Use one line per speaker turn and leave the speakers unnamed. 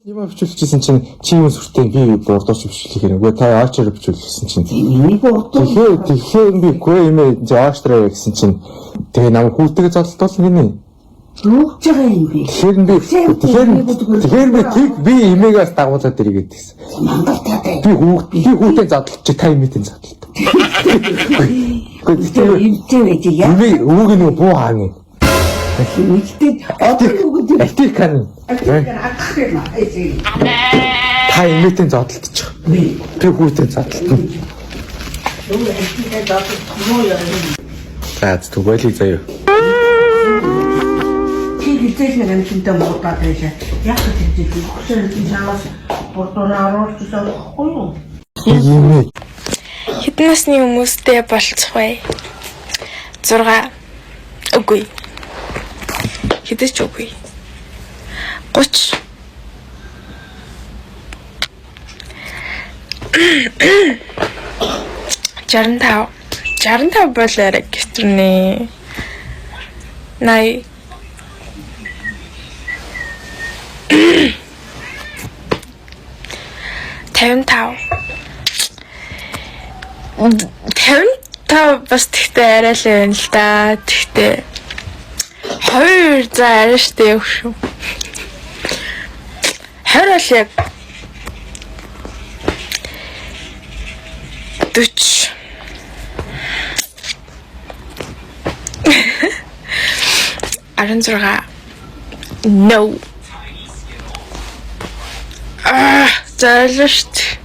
Юм авчулчихсан чинь чим сүртэй би бордооч бишүүлэх юм. Үгүй та аачаар бишүүлсэн чинь. Тэгэхээр би гүй юм ааштраа гэсэн чинь тэгээ нам хүүтэйг зодлтол гинэ.
Юуж байгаа юм бэ?
Тэгэхээр би имэгээс дагуулаад ирээд гэсэн.
Мангалтаатай.
Би хүүтэй задлах чи та имэтэн задлаа.
Тэр имтэй байж яа.
Өвөг нь буу хаана.
Мэдээ одоо
Артикан. Та имэтэн задлтчих. Би хүүтэй задлаа. За түгээлий заяа.
Тэйгээр нэмтэнтэй муудаад байж яг тэр хөшөөрийн чанаас бордоноор оруулсан байхгүй юу?
Хэдэн насны хүмүүстэй болцох вэ? 6. Үгүй. Хэдэж үгүй. 30. Жарантав болоо гистрний. 80. 55 бас тэгтээ арай л байна л да. Тэгтээ 2 за арай штэ яг шүү. 20 бол яг 40 16 No. Залшт.